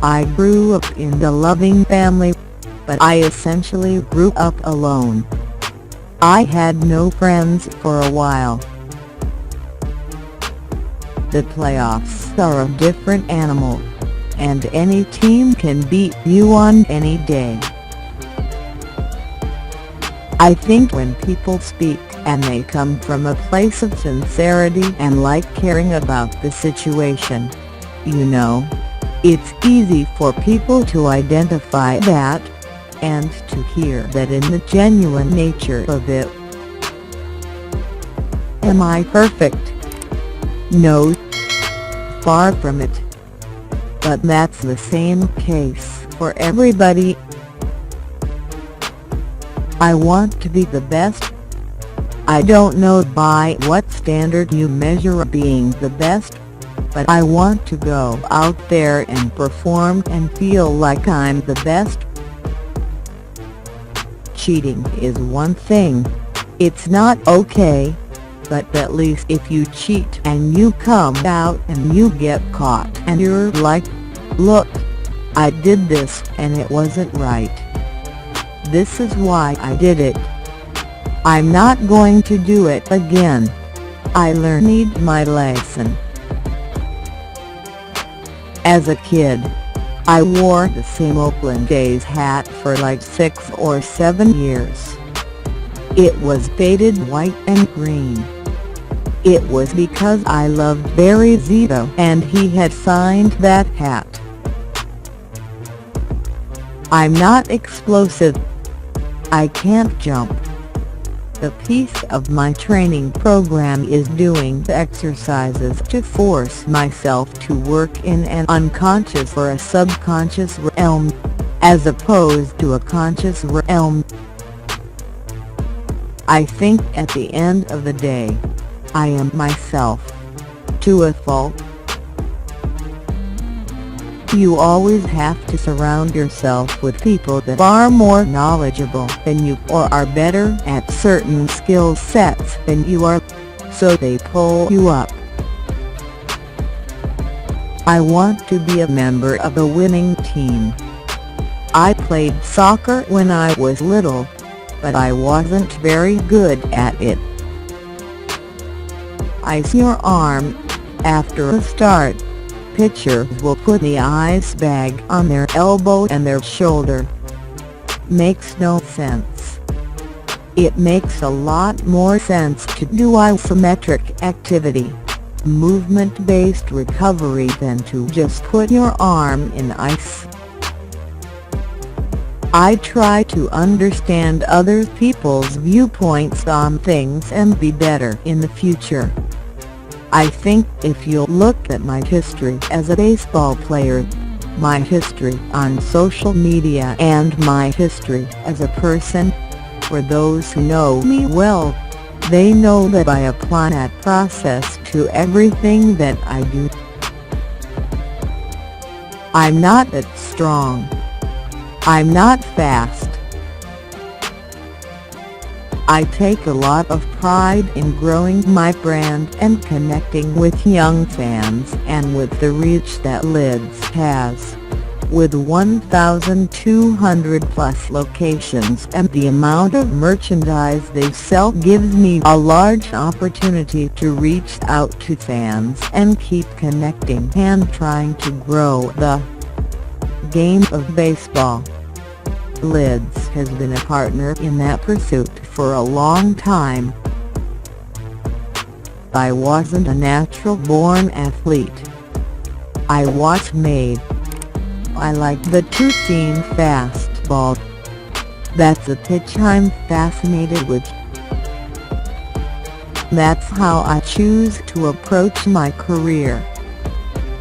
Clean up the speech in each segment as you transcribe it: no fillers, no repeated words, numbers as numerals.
I grew up in a loving family, but I essentially grew up alone. I had no friends for a while. The playoffs are a different animal, and any team can beat you on any day. I think when people speak and they come from a place of sincerity and like caring about the situation, it's easy for people to identify that, and to hear that in the genuine nature of it. Am I perfect? No. Far from it. But that's the same case for everybody. I want to be the best. I don't know by what standard you measure being the best, but I want to go out there and perform and feel like I'm the best. Cheating is one thing. It's not okay, but at least if you cheat and you come out and you get caught and you're like, look, I did this and it wasn't right. This is why I did it. I'm not going to do it again. I learned my lesson. As a kid, I wore the same Oakland A's hat for like 6 or 7 years. It was faded white and green. It was because I loved Barry Zito and he had signed that hat. I'm not explosive. I can't jump. The piece of my training program is doing the exercises to force myself to work in an unconscious or a subconscious realm, as opposed to a conscious realm. I think at the end of the day, I am myself, to a fault. You always have to surround yourself with people that are more knowledgeable than you or are better at certain skill sets than you are, so they pull you up. I want to be a member of a winning team. I played soccer when I was little, but I wasn't very good at it. Ice your arm. After a start, pitchers will put the ice bag on their elbow and their shoulder. Makes no sense. It makes a lot more sense to do isometric activity, movement-based recovery, than to just put your arm in ice. I try to understand other people's viewpoints on things and be better in the future. I think if you'll look at my history as a baseball player, my history on social media, and my history as a person, for those who know me well, they know that I apply that process to everything that I do. I'm not that strong. I'm not fast. I take a lot of pride in growing my brand and connecting with young fans and with the reach that Lids has. With 1,200 plus locations and the amount of merchandise they sell gives me a large opportunity to reach out to fans and keep connecting and trying to grow the game of baseball. Lids has been a partner in that pursuit for a long time. I wasn't a natural-born athlete. I was made. I like the two-seam fastball. That's a pitch I'm fascinated with. That's how I choose to approach my career.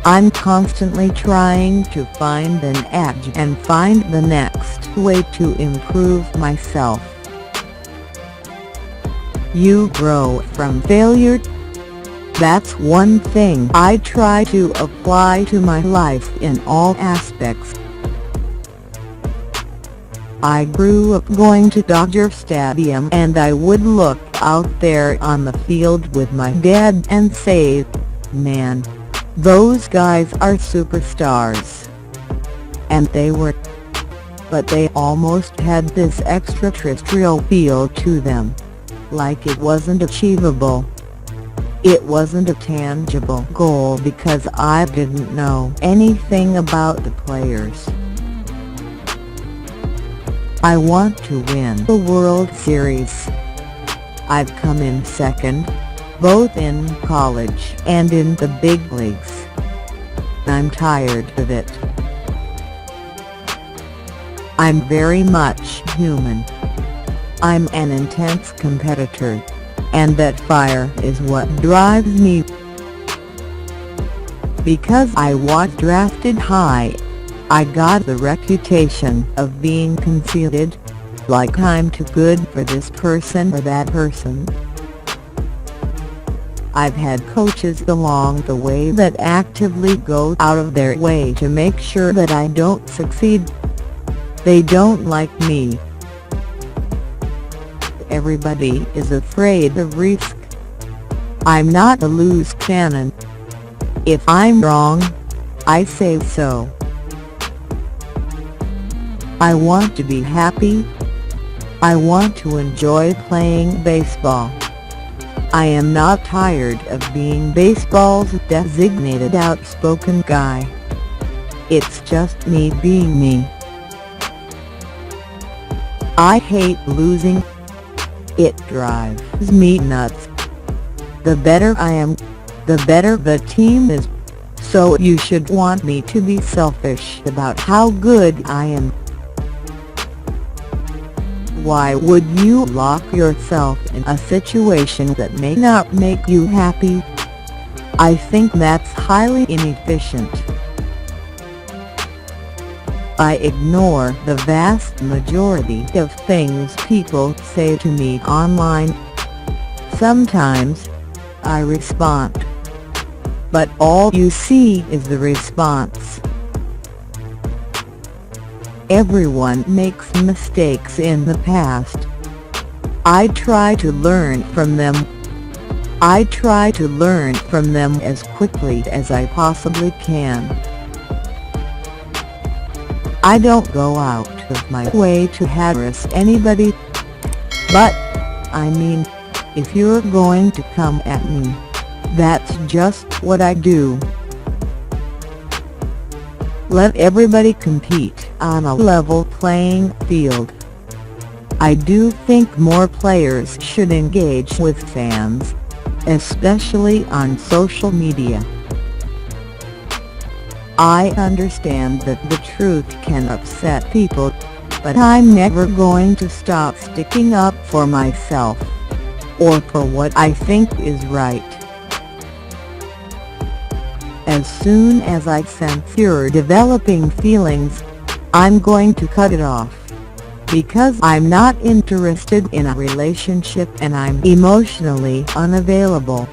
I'm constantly trying to find an edge and find the next way to improve myself. You grow from failure. That's one thing I try to apply to my life in all aspects. I grew up going to Dodger Stadium, and I would look out there on the field with my dad and say, "Man, those guys are superstars." and they were. But they almost had this extraterrestrial feel to them, like it wasn't achievable. It wasn't a tangible goal because I didn't know anything about the players. I want to win the World Series. I've come in second, both in college and in the big leagues. I'm tired of it. I'm very much human. I'm an intense competitor, and that fire is what drives me. Because I was drafted high, I got the reputation of being conceited, like I'm too good for this person or that person. I've had coaches along the way that actively go out of their way to make sure that I don't succeed. They don't like me. Everybody is afraid of risk. I'm not a loose cannon. If I'm wrong, I say so. I want to be happy. I want to enjoy playing baseball. I am not tired of being baseball's designated outspoken guy. It's just me being me. I hate losing. It drives me nuts. The better I am, the better the team is. So you should want me to be selfish about how good I am. Why would you lock yourself in a situation that may not make you happy? I think that's highly inefficient. I ignore the vast majority of things people say to me online. Sometimes I respond, but all you see is the response. Everyone makes mistakes in the past. I try to learn from them. I try to learn from them as quickly as I possibly can. I don't go out of my way to harass anybody. But, I mean, if you're going to come at me, that's just what I do. Let everybody compete on a level playing field. I do think more players should engage with fans, especially on social media. I understand that the truth can upset people, but I'm never going to stop sticking up for myself, or for what I think is right. As soon as I sense you're developing feelings, I'm going to cut it off. Because I'm not interested in a relationship and I'm emotionally unavailable.